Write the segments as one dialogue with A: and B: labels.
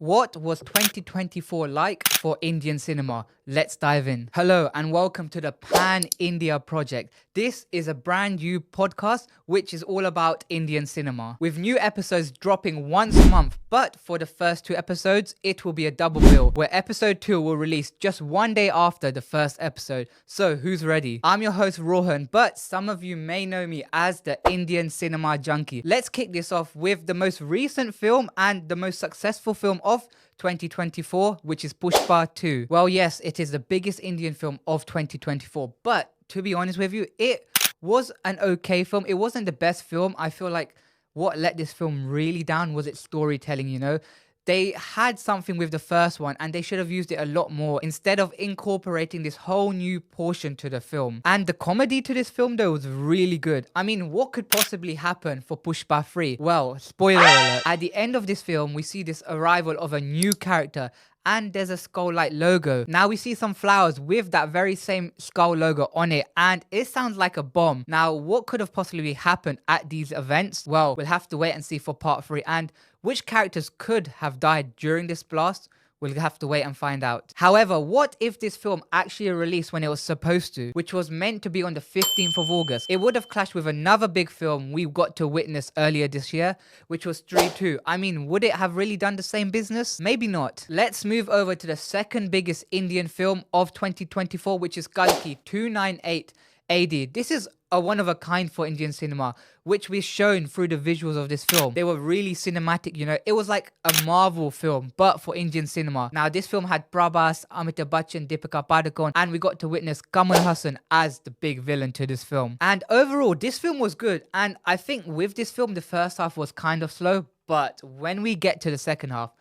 A: What was 2024 like for Indian cinema? Let's dive in. Hello and welcome to the Pan India Project. This is a brand new podcast which is all about Indian cinema, with new episodes dropping once a month. But for the first two episodes, it will be a double bill, where episode 2 will release just one day after the first episode. So who's ready? I'm your host Rohan, but some of you may know me as the Indian cinema junkie. Let's kick this off with the most recent film and the most successful film of 2024, which is Pushpa 2. Well, yes, it is the biggest Indian film of 2024, but to be honest with you, it was an okay film. It wasn't the best film. I feel like what let this film really down was its storytelling. They had something with the first one and they should have used it a lot more instead of incorporating this whole new portion to the film. And the comedy to this film though was really good. I mean, what could possibly happen for Pushpa 3? Well, spoiler alert. At the end of this film, we see this arrival of a new character and there's a skull-like logo. Now we see some flowers with that very same skull logo on it and it sounds like a bomb. Now, what could have possibly happened at these events? Well, we'll have to wait and see for part 3, and which characters could have died during this blast? We'll have to wait and find out. However, what if this film actually released when it was supposed to, which was meant to be on the 15th of August? It would have clashed with another big film we got to witness earlier this year, which was Stree 2. I mean, would it have really done the same business? Maybe not. Let's move over to the second biggest Indian film of 2024, which is Kalki 298 AD. This is a one of a kind for Indian cinema, which we've shown through the visuals of this film. They were really cinematic. It was like a Marvel film, but for Indian cinema. Now, this film had Prabhas, Amitabh Bachchan, Deepika Padukone, and we got to witness Kamal Hassan as the big villain to this film. And overall, this film was good. And I think with this film, the first half was kind of slow, but when we get to the second half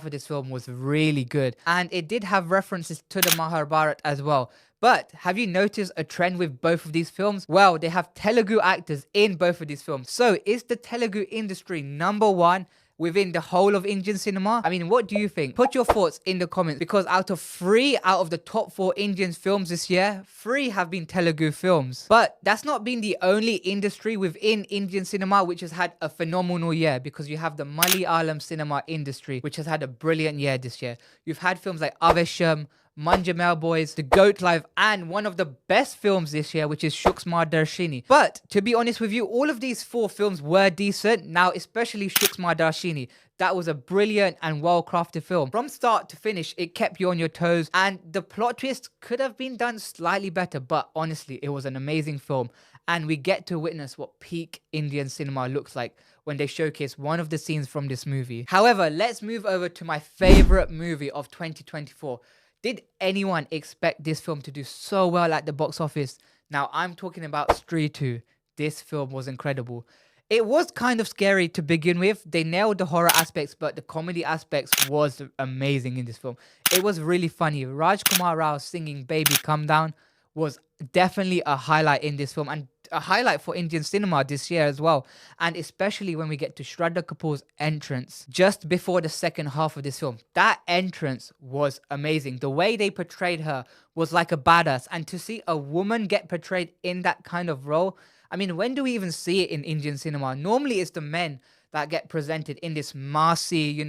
A: of this film was really good. And it did have references to the Mahabharata as well. But have you noticed a trend with both of these films? Well, they have Telugu actors in both of these films. So is the Telugu industry number one within the whole of Indian cinema? I mean, what do you think? Put your thoughts in the comments, because out of the top 4 Indian films this year, 3 have been Telugu films. But that's not been the only industry within Indian cinema which has had a phenomenal year, because you have the Malayalam cinema industry, which has had a brilliant year this year. You've had films like Avesham, Manjamel Boys, The Goat Life, and one of the best films this year, which is Shuksma Darshini. But to be honest with you, all of these 4 films were decent. Now, especially Shuksma Darshini. That was a brilliant and well-crafted film. From start to finish, it kept you on your toes, and the plot twist could have been done slightly better, but honestly, it was an amazing film. And we get to witness what peak Indian cinema looks like when they showcase one of the scenes from this movie. However, let's move over to my favorite movie of 2024. Did anyone expect this film to do so well at the box office? Now, I'm talking about Stree 2. This film was incredible. It was kind of scary to begin with. They nailed the horror aspects, but the comedy aspects was amazing in this film. It was really funny. Rajkumar Rao singing Baby Come Down was definitely a highlight in this film, and a highlight for Indian cinema this year as well. And especially when we get to Shraddha Kapoor's entrance just before the second half of this film. That entrance was amazing. The way they portrayed her was like a badass. And to see a woman get portrayed in that kind of role, I mean, when do we even see it in Indian cinema? Normally it's the men that get presented in this massy,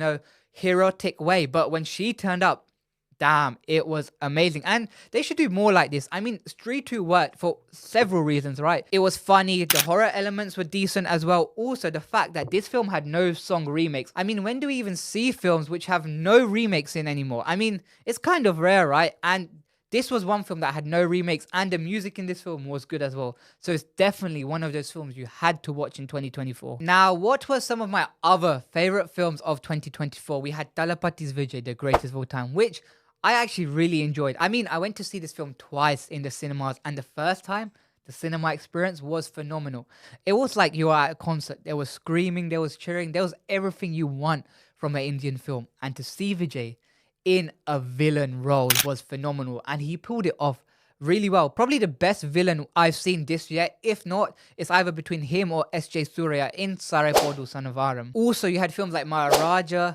A: heroic way. But when she turned up, damn, it was amazing. And they should do more like this. I mean, Stree 2 worked for several reasons, right? It was funny. The horror elements were decent as well. Also, the fact that this film had no song remakes. I mean, when do we even see films which have no remakes in anymore? I mean, it's kind of rare, right? And this was one film that had no remakes, and the music in this film was good as well. So it's definitely one of those films you had to watch in 2024. Now, what were some of my other favorite films of 2024? We had Dalapati's Vijay, the greatest of all time, which I actually really enjoyed. I mean, I went to see this film twice in the cinemas, and the first time, the cinema experience was phenomenal. It was like you were at a concert. There was screaming, there was cheering, there was everything you want from an Indian film. And to see Vijay in a villain role was phenomenal, and he pulled it off really well. Probably the best villain I've seen this year. If not, it's either between him or S.J. Surya in Saraipodu Sanavaram. Also, you had films like Maharaja,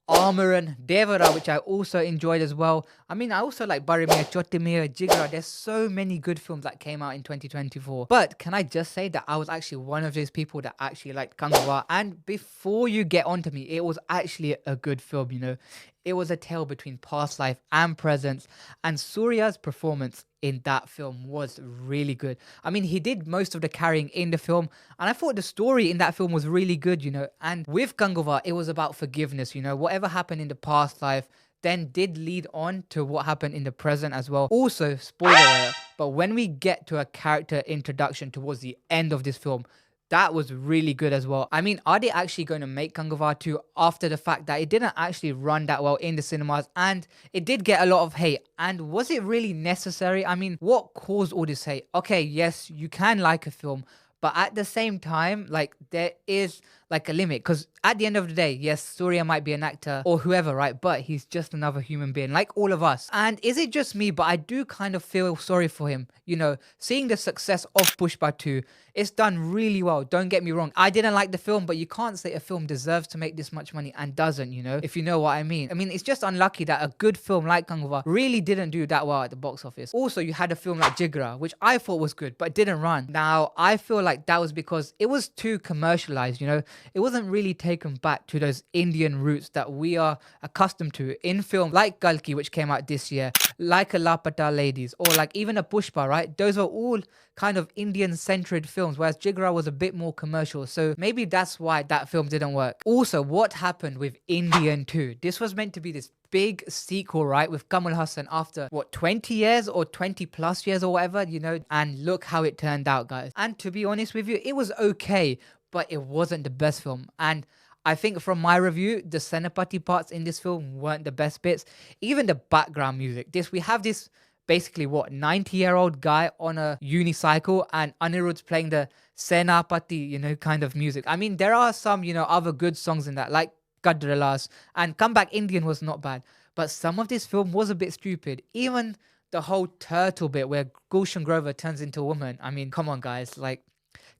A: Amaran, Devara, which I also enjoyed as well. I mean, I also like Barimir, Chotimir, Jigra. There's so many good films that came out in 2024. But can I just say that I was actually one of those people that actually liked Kanga. And before you get onto me, it was actually a good film, you know. It was a tale between past life and present. And Surya's performance in that film was really good. I mean, he did most of the carrying in the film, and I thought the story in that film was really good, you know. And with Gangova, it was about forgiveness, you know. Whatever happened in the past life then did lead on to what happened in the present as well. Also, spoiler alert, but when we get to a character introduction towards the end of this film, that was really good as well. I mean, are they actually going to make Kangava 2 after the fact that it didn't actually run that well in the cinemas and it did get a lot of hate? And was it really necessary? I mean, what caused all this hate? Okay, yes, you can like a film, but at the same time, like, there is like a limit, because at the end of the day, yes, Surya might be an actor or whoever, right? But he's just another human being like all of us. And is it just me? But I do kind of feel sorry for him. You know, seeing the success of Pushpa 2, it's done really well. Don't get me wrong. I didn't like the film, but you can't say a film deserves to make this much money and doesn't, you know, if you know what I mean. I mean, it's just unlucky that a good film like Kangava really didn't do that well at the box office. Also, you had a film like Jigra, which I thought was good, but didn't run. Now, I feel like that was because it was too commercialized, you know. It wasn't really taken back to those Indian roots that we are accustomed to in film, like Kalki, which came out this year, like a Lapata Ladies, or like even a Pushpa, right? Those are all kind of Indian-centered films, whereas Jigra was a bit more commercial. So maybe that's why that film didn't work. Also, what happened with Indian 2? This was meant to be this big sequel, right, with Kamal Hassan after, what, 20 years or 20 plus years or whatever, you know? And look how it turned out, guys. And to be honest with you, it was okay, but it wasn't the best film. And I think from my review, the Senapati parts in this film weren't the best bits. Even the background music. We have this basically, what, 90-year-old guy on a unicycle, and Anirudh's playing the Senapati, you know, kind of music. I mean, there are some, you know, other good songs in that, like Kadralas, and Comeback Indian was not bad. But some of this film was a bit stupid. Even the whole turtle bit where Gulshan Grover turns into a woman. I mean, come on, guys. Like,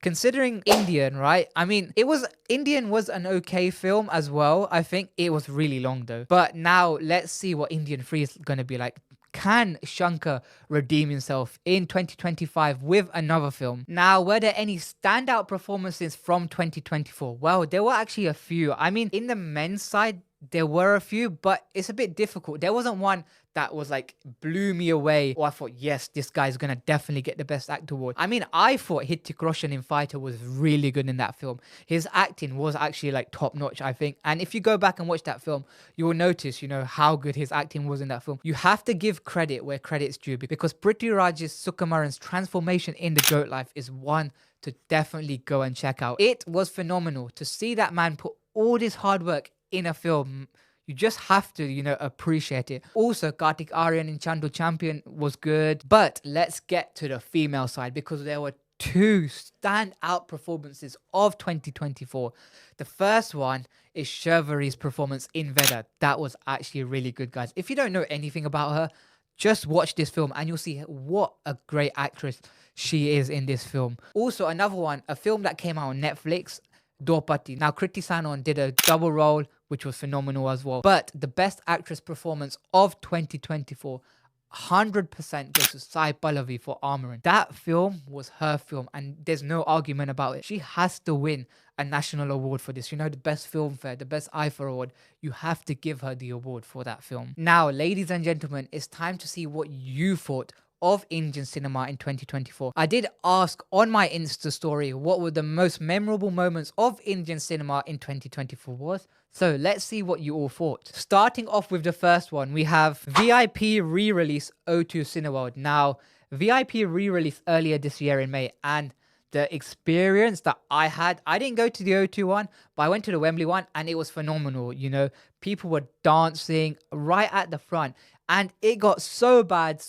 A: considering Indian, right? I mean, Indian was an okay film as well. I think it was really long though. But now let's see what Indian 3 is going to be like. Can Shankar redeem himself in 2025 with another film? Now, were there any standout performances from 2024? Well, there were actually a few. I mean, in the men's side, there were a few, but it's a bit difficult. There wasn't one that was like blew me away, or I thought, yes, this guy's gonna definitely get the best actor award. I mean, I thought Hrithik Roshan in Fighter was really good in that film. His acting was actually like top notch, I think. And if you go back and watch that film, you will notice, you know, how good his acting was in that film. You have to give credit where credit's due, because Prithviraj Sukumaran's transformation in The Goat Life is one to definitely go and check out. It was phenomenal to see that man put all this hard work in a film. You just have to, you know, appreciate it. Also, Kartik Aaryan in Chandu Champion was good. But let's get to the female side, because there were two standout performances of 2024. The first one is Shervari's performance in Veda. That was actually really good, guys. If you don't know anything about her, just watch this film and you'll see what a great actress she is in this film. Also, another one, a film that came out on Netflix, Dorpati. Now, Kriti Sanon did a double role, which was phenomenal as well. But the best actress performance of 2024, 100% goes to Sai Pallavi for Amaran. That film was her film, and there's no argument about it. She has to win a national award for this. You know, the best filmfare, the best IFA award. You have to give her the award for that film. Now, ladies and gentlemen, it's time to see what you thought of Indian cinema in 2024. I did ask on my Insta story what were the most memorable moments of Indian cinema in 2024 was. So let's see what you all thought. Starting off with the first one, we have VIP re-release O2 Cineworld. Now, VIP re-released earlier this year in May, and the experience that I had, I didn't go to the O2 one, but I went to the Wembley one, and it was phenomenal. You know, people were dancing right at the front. And it got so bad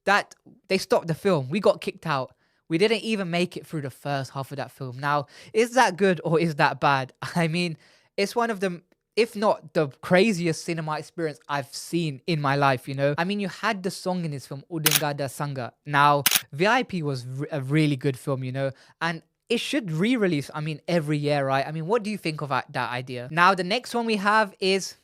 A: that they stopped the film. We got kicked out. We didn't even make it through the first half of that film. Now, is that good or is that bad? I mean, it's one of the, if not the craziest cinema experience I've seen in my life, you know? I mean, you had the song in this film, Udangada Sangha. Now, VIP was a really good film, you know? And it should re-release, I mean, every year, right? I mean, what do you think of that idea? Now, the next one we have is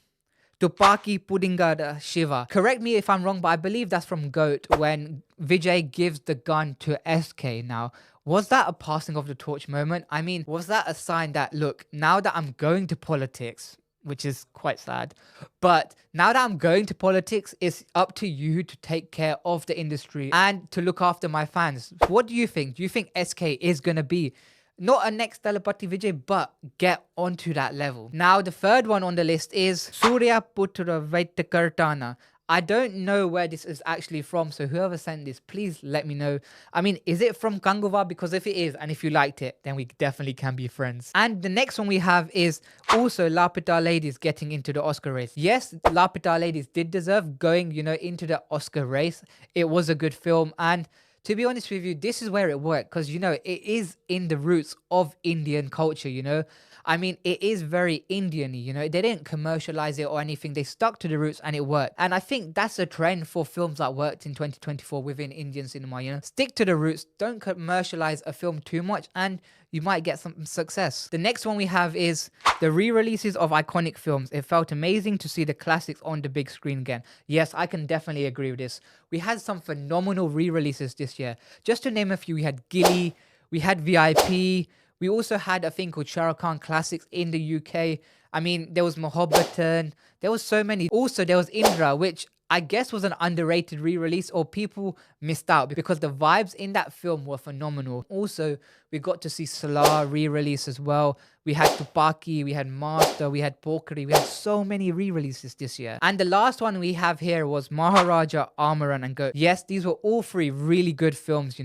A: Tupaki Pudingada Shiva. Correct me if I'm wrong, but I believe that's from GOAT when Vijay gives the gun to SK. Now, was that a passing of the torch moment? I mean, was that a sign that, look, now that I'm going to politics, which is quite sad, but now that I'm going to politics, it's up to you to take care of the industry and to look after my fans. What do you think? Do you think SK is going to be not a next Dalapati Vijay, but get onto that level? Now, the third one on the list is Surya Putra Vaitakartana. I don't know where this is actually from, so whoever sent this, please let me know. I mean, is it from Kanga? Because if it is, and if you liked it, then we definitely can be friends. And the next one we have is also Lapita Ladies getting into the Oscar race. Yes, Lapita Ladies did deserve going, into the Oscar race. It was a good film, and to be honest with you, this is where it worked because, it is in the roots of Indian culture. I mean, it is very Indian-y, They didn't commercialize it or anything. They stuck to the roots and it worked. And I think that's a trend for films that worked in 2024 within Indian cinema, Stick to the roots. Don't commercialize a film too much and you might get some success. The next one we have is the re-releases of iconic films. It felt amazing to see the classics on the big screen again. Yes, I can definitely agree with this. We had some phenomenal re-releases this year. Just to name a few, we had Gilly, we had VIP, we also had a thing called Shah Rukh Khan Classics in the UK. I mean, there was Mohabatan. There was so many. Also, there was Indra, which I guess was an underrated re-release or people missed out because the vibes in that film were phenomenal. Also, we got to see Salah re-release as well. We had Tupaki, we had Master, we had Pokeri. We had so many re-releases this year. And the last one we have here was Maharaja, Amaran and Goat. Yes, these were all three really good films,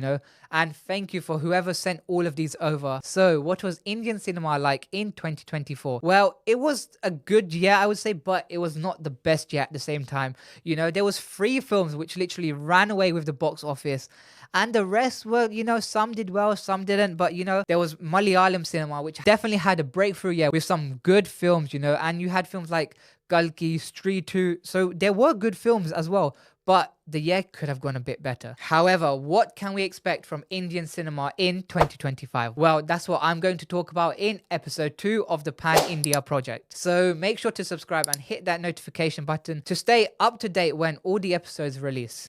A: And thank you for whoever sent all of these over. So, what was Indian cinema like in 2024? Well, it was a good year, I would say, but it was not the best year at the same time. There was 3 films which literally ran away with the box office. And the rest were, some did well, some didn't. But, there was Malayalam cinema, which definitely had a breakthrough year with some good films, And you had films like Kalki, Street 2. So there were good films as well. But the year could have gone a bit better. However, what can we expect from Indian cinema in 2025? Well, that's what I'm going to talk about in episode 2 of the Pan India project. So make sure to subscribe and hit that notification button to stay up to date when all the episodes release.